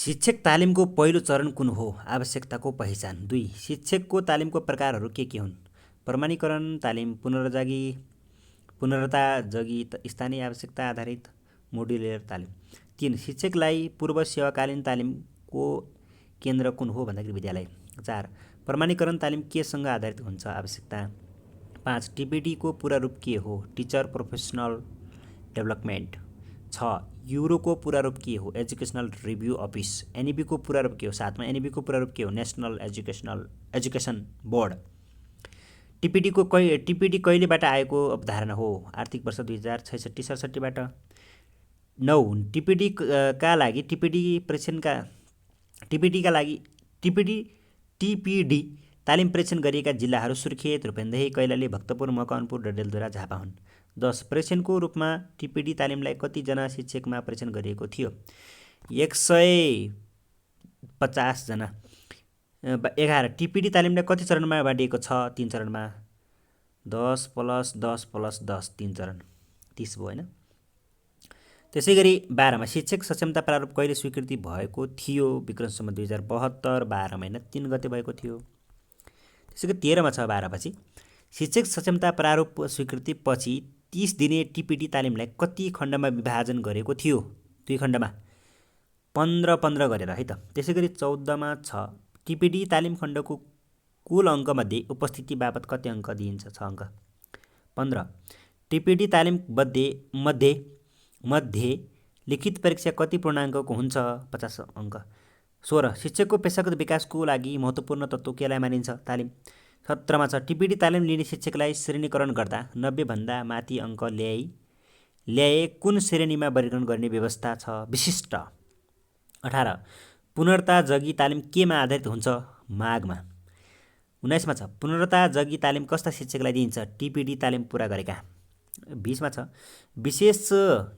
शिक्षक तालिमको पहिलो चरण कुन हो? आवश्यकताको पहिचान। 2. शिक्षकको तालिमको प्रकारहरू के हुन्? प्रमाणीकरण तालिम, पुनर्ता जगी स्थानीय आवश्यकता आधारित मोड्युलर तालिम। 3. शिक्षकलाई पूर्व सेवाकालीन तालिमको केन्द्र कुन हो भन्दाखेरि विद्यालय। 4. प्रमाणीकरण तालिम केसँग आधारित हुन्छ? आवश्यकता। 5. टिपिटीको पूरा रूप के हो? Teacher professional development. 6. युरोको पूरा रूप के हो? Educational review office. एनइबीको पूरा रूप के हो? 7मा एनइबीको पूरा रूप के हो? National education board. टिपिटी कहिलेबाट आएको अवधारणा हो? आर्थिक वर्ष 2066-67बाट। 9. टिपिटीका लागि टिपिडी तालिम प्रेक्षण गरिएका जिल्लाहरू सुर्खेत, रूपन्देही, कैलाली, भक्तपुर, मकवानपुर, डडेलधुरा, झापा हुन्। 10. प्रेक्षणको रूपमा टिपिडी तालिमलाई कतिजना शिक्षकमा प्रेक्षण गरिएको थियो? 150 जना। 11. टिपिडी तालिमलाई कति चरणमा बाँडिएको छ? 3 चरणमा। 10 + 10 + 10 3 चरण 30 भयो होइन। त्यसै गरी 12मा शिक्षक सक्षमता प्रारूप कहिले स्वीकृति भएको थियो? विक्रम सम्वत 2072 12 महिना 3 गते भएको थियो। त्यसै गरी 13मा छ 12 पछि शिक्षक सक्षमता प्रारूप स्वीकृति पछि 30 दिने टिपिडी तालिमलाई कति खण्डमा विभाजन गरेको थियो? 2 खण्डमा 15 गरेर है त। त्यसै गरी 14मा छ टिपिडी तालिम खण्डको कुल अङ्कमध्ये उपस्थिति बापत कति अङ्क दिइन्छ? 6 अङ्क। 15. टिपिडी तालिम मध्ये लिखित परीक्षा कति पूर्णाङ्कको हुन्छ? 50 अङ्क। 16. शिक्षकको पेशागत विकासको लागि महत्त्वपूर्ण तत्त्व केलाई मानिन्छ? तालिम। 17मा छ टिपिडी तालिम लिने शिक्षकलाई श्रेणीकरण गर्दा 90 भन्दा माथि अङ्क ल्याए कुन श्रेणीमा वर्गीकरण गर्ने व्यवस्था छ? विशिष्ट। 18. पुनर्ता जगी तालिम केमा आधारित हुन्छ? मागमा। 19मा छ पुनर्ता जगी तालिम कस्ता शिक्षकलाई दिइन्छ? टिपिडी तालिम पुरा गरेका। 20मा छ विशेष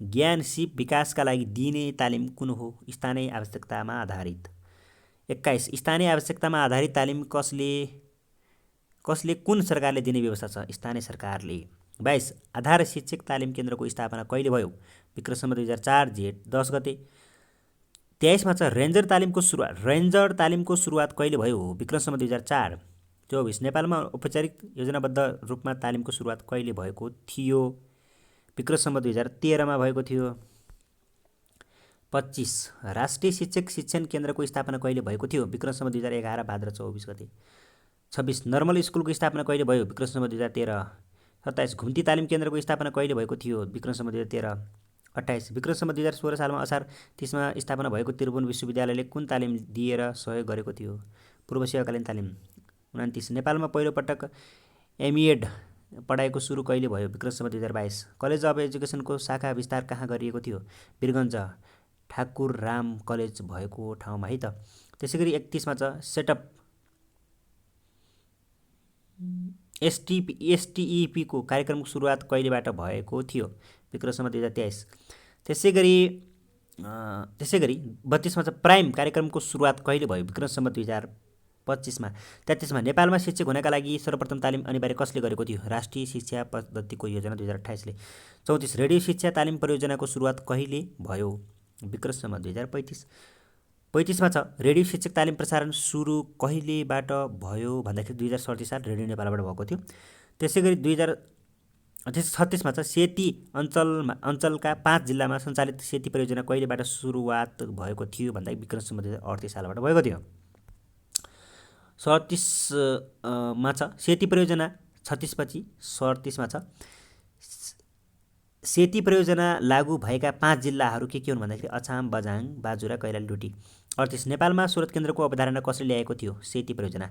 ज्ञान सिप विकासका लागि दिइने तालिम कुन हो? स्थानीय आवश्यकतामा आधारित। 21. स्थानीय आवश्यकतामा आधारित तालिम कसले कुन सरकारले दिने व्यवस्था छ? स्थानीय सरकारले। 22. आधार शिक्षक तालिम केन्द्रको स्थापना कहिले भयो? विक्रम सम्वत 2004 जेठ 10 गते। 23मा छ रेन्जर तालिमको सुरुवात कहिले भयो? विक्रम सम्वत 2004। 24. नेपालमा औपचारिक योजनाबद्ध रूपमा तालिमको सुरुवात कहिले भएको थियो? विक्रम सम्वत 2013मा भएको थियो। 25. राष्ट्रिय शिक्षक शिक्षण केन्द्रको स्थापना कहिले भएको थियो? विक्रम सम्वत 2011 भाद्र 24 गते। 26. नर्मल स्कुलको स्थापना कहिले भयो? विक्रम सम्वत 2013। 27. घुम्ती तालिम केन्द्रको स्थापना कहिले भएको थियो? विक्रम सम्वत 2013। 28. विक्रम सम्वत 2016 सालमा असार 30मा स्थापना भएको त्रिभुवन विश्वविद्यालयले कुन तालिम दिएर सहयोग गरेको थियो? पूर्व सेवाकालीन तालिम। 29. नेपालमा पहिलोपटक एमइएड पढाइको सुरु कहिले भयो? विक्रम सम्वत 2022। कलेज अफ एजुकेसनको शाखा विस्तार कहाँ गरिएको थियो? वीरगञ्ज ठाकुर राम कलेज भएको ठाउँमा है त। त्यसै गरी 31मा छ सेटअप एसटिइपीको कार्यक्रमको सुरुवात कहिलेबाट भएको थियो? विक्रम सम्वत 2023। त्यसै गरी 32मा छ प्राइम कार्यक्रमको सुरुवात कहिले भयो? विक्रम सम्वत 2025मा। 33मा नेपालमा शिक्षक हुनका लागि सर्वप्रथम तालिम अनिवार्य कसले गरेको थियो? राष्ट्रिय शिक्षा पद्धतिको योजना 2028ले। 34. रेडियो शिक्षा तालिम परियोजनाको सुरुवात कहिले भयो? विक्रम सम्वत 2035। 35मा छ रेडियो शिक्षक तालिम प्रसारण सुरु कहिलेबाट भयो भन्दाखेरि 2037 साल रेडियो नेपालबाट भएको थियो। त्यसै गरी 36मा छ सेती अञ्चलका 5 जिल्लामा सञ्चालित सेती परियोजना कहिलेबाट सुरुवात भएको थियो भन्दाखेरि विक्रम सम्वत 2038 सालबाट भएको थियो। 37मा छ सेती परियोजना। 36 पछि 37मा छ सेती परियोजना लागू भएका 5 जिल्लाहरू के हुन् भन्दाखेरि अछाम, बझाङ, बाजुरा, कैलाली, डोटी। 38. नेपालमा स्रोत केन्द्रको अवधारणा कसले ल्याएको थियो? सेती परियोजना।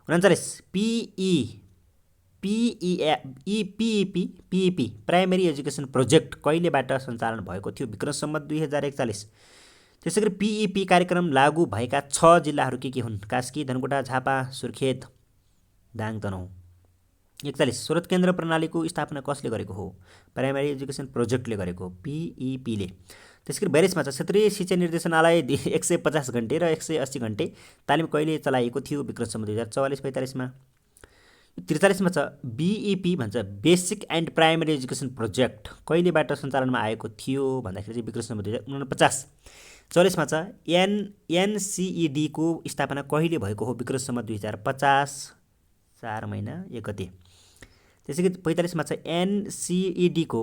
39. पिइपी प्राइमेरी एजुकेसन प्रोजेक्ट कहिलेबाट सञ्चालन भएको थियो? विक्रम सम्वत 2041। त्यसै गरी पिइपी कार्यक्रम लागू भएका 6 जिल्लाहरू के हुन्? कास्की, धनकुटा, झापा, सुर्खेत, दाङ, तनहुँ। 41. स्रोत केन्द्र प्रणालीको स्थापना कसले गरेको हो? प्राइमेरी एजुकेसन प्रोजेक्टले गरेको, पिइपीले। त्यसै गरी 42मा छ क्षेत्रीय शिक्षा निर्देशनालय 150 घन्टे र 180 घन्टे तालिम कहिले चलाइएको थियो? विक्रम सम्वत 2044-45मा। 43मा छ बिइपी भन्छ basic and primary education project कहिलेबाट सञ्चालनमा आएको थियो भन्दाखेरि चाहिँ विक्रम सम्वत 2049। 44मा छ एनसिइडीको स्थापना कहिले भएको हो? विक्रम सम्वत 2050 4 महिना 1 गते। त्यसै गरी 45मा छ एनसिइडीको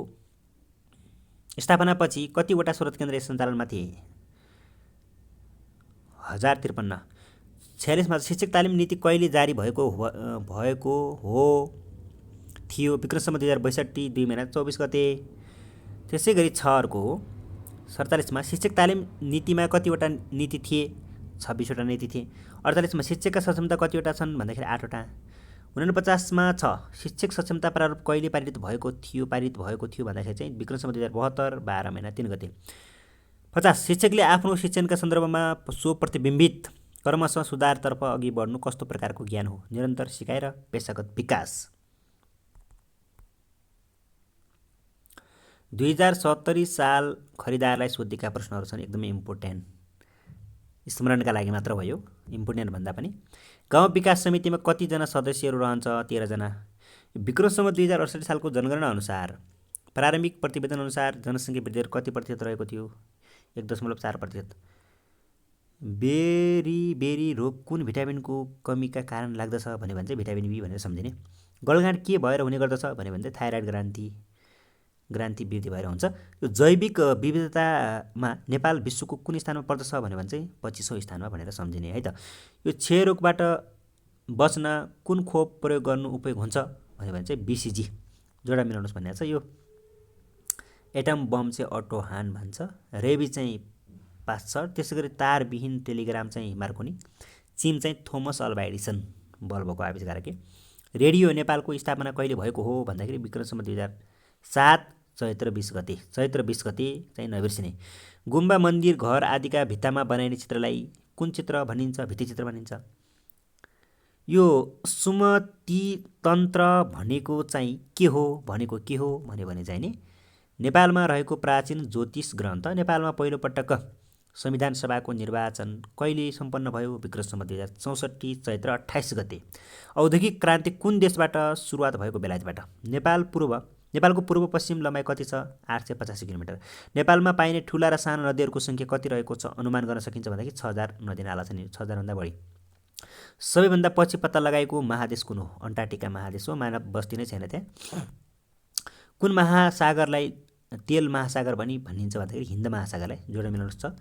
स्थापनापछि कतिवटा स्रोत केन्द्र सञ्चालनमा थिए? 1053। 46मा शिक्षक तालिम नीति कहिले जारी भएको हो थियो? विक्रम सम्वत 2062 2 महिना 24 गते। त्यसै गरी छ अर्को हो 47मा शिक्षक तालिम नीतिमा कतिवटा नीति थिए? 26वटा नीति थिए। 48मा शिक्षकका सक्षमता कतिवटा छन् भन्दाखेरि 8वटा। 49मा छ शिक्षक सक्षमता प्रारूप कहिले पारित भएको थियो भन्दाखेरि चाहिँ विक्रम सम्वत 2072 12 महिना 3 गते। 50 शिक्षकले आफ्नो शिक्षणका सन्दर्भमा सो प्रतिबिम्बित क्रमशः सुधारतर्फ अघि बढ्नु कस्तो प्रकारको ज्ञान हो? निरन्तर सिकाइ र पेशागत विकास। 2070 साल खरिदारलाई सोधेका प्रश्नहरू छन्, एकदमै इम्पोर्टेन्ट, स्मरणका लागि मात्र भयो, इम्पोर्टेन्ट भन्दा पनि। गाउँ विकास समितिमा कतिजना सदस्यहरू रहन्छ? 13 जना। विक्रम सम्वत 2068 सालको जनगणना अनुसार प्रारम्भिक प्रतिवेदन अनुसार जनसङ्ख्या वृद्धि दर कति प्रतिशत रहेको थियो? 1.4%। बेरी रोग कुन भिटामिनको कमीका कारण लाग्दछ भने चाहिँ भिटामिन बी भनेर सम्झिने। गलगाँठ के भएर हुने गर्दछ भने चाहिँ थाइरोइड ग्रान्थि वृद्धि भएर हुन्छ। यो जैविक विविधतामा नेपाल विश्वको कुन स्थानमा पर्दछ भने चाहिँ 25औं स्थानमा भनेर सम्झिने है त। यो क्षयरोगबाट बच्न कुन खोप प्रयोग गर्नु उपयोग हुन्छ भने चाहिँ बीसीजी, जोडा मिलाउनुहोस् भन्ने छ। यो एटम बम चाहिँ अटो हान भन्छ, रेबी चाहिँ पास्चर, त्यसै गरी तारविहीन टेलिग्राम चाहिँ मार्कोनी, चिम चाहिँ थोमस अल्भा एडिसन बल्बको आविष्कारक। रेडियो नेपालको स्थापना कहिले भएको हो भन्दाखेरि विक्रम सम्वत 2007 चैत्र 20 गते चाहिँ नबिर्सिने। गुम्बा मन्दिर घर आदिका भित्तामा बनाइने चित्रलाई कुन चित्र भनिन्छ? भित्तिचित्र भनिन्छ। यो सुमति तन्त्र भनेको चाहिँ के हो भने चाहिँ नि नेपालमा रहेको प्राचीन ज्योतिष ग्रन्थ। नेपालमा पहिलोपटक संविधान सभाको निर्वाचन कहिले सम्पन्न भयो? विक्रम सम्वत 2064 चैत्र 28 गते। औद्योगिक क्रान्ति कुन देशबाट सुरुवात भएको? बेलायतबाट। नेपालको पूर्व पश्चिम लम्बाइ कति छ? 885 किलोमिटर। नेपालमा पाइने ठुला र साना नदीहरूको सङ्ख्या कति रहेको छ अनुमान गर्न सकिन्छ भन्दाखेरि 6000 नदी नाला छन्, 6000 भन्दा बढी। सबैभन्दा पछि पत्ता लगाएको महादेश कुन हो? अन्टार्कटिका महादेश हो, मानव बस्ती नै छैन त्यहाँ। कुन महासागरलाई तेल महासागर भनिन्छ भन्दाखेरि हिन्द महासागरलाई, जोडा मिलाउनुहोस् छ।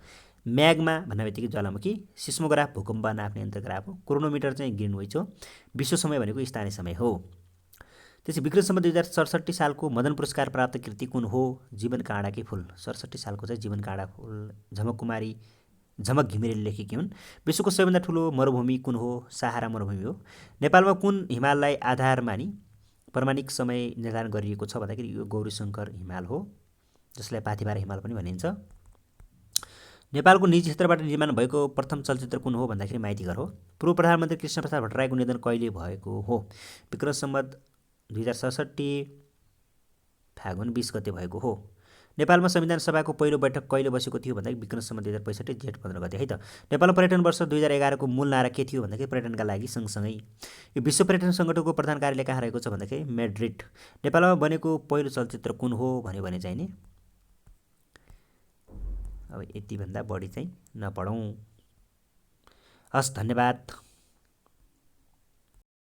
म्याग्मा भन्ने बित्तिकै ज्वालामुखी। सिस्मोग्राफ भूकम्प नाप्ने यन्त्रग्राफ हो। क्रोनोमिटर चाहिँ ग्रिनविच हो। विश्व समय भनेको स्थानीय समय हो। त्यसै विक्रम सम्वत 2067 सालको मदन पुरस्कार प्राप्त कृति कुन हो? जीवन काँडाकै फुल। 67 सालको चाहिँ जीवन काँडा फुल झमक घिमिरेले लेखेकी हुन्। विश्वको सबैभन्दा ठुलो मरुभूमि कुन हो? सहारा मरुभूमि हो। नेपालमा कुन हिमाललाई आधार मानी प्रमाणिक समय निर्धारण गरिएको छ भन्दाखेरि यो गौरीशङ्कर हिमाल हो, जसलाई पाथिभारा हिमाल पनि भनिन्छ। नेपालको निजी क्षेत्रबाट निर्माण भएको प्रथम चलचित्र कुन हो भन्दाखेरि माइतीघर हो। पूर्व प्रधानमन्त्री कृष्णप्रसाद भट्टराईको निधन कहिले भएको हो? विक्रम सम्वत 2067 फागुन 20 गते भएको हो। नेपालमा संविधान सभाको पहिलो बैठक कहिले बसेको थियो भन्दाखेरि विक्रम सम्वत 2065 जेठ 15 गते है त। नेपालमा पर्यटन वर्ष 2011 को मूल नारा के थियो भन्दाखेरि पर्यटनका लागि सँगसँगै। यो विश्व पर्यटन सङ्गठनको प्रधान कार्यालय कहाँ रहेको छ भन्दाखेरि म्याड्रिड। नेपालमा बनेको पहिलो चलचित्र कुन हो भने चाहिँ नि अब यति भन्दा बढी चाहिँ नपढौँ। हस्, धन्यवाद।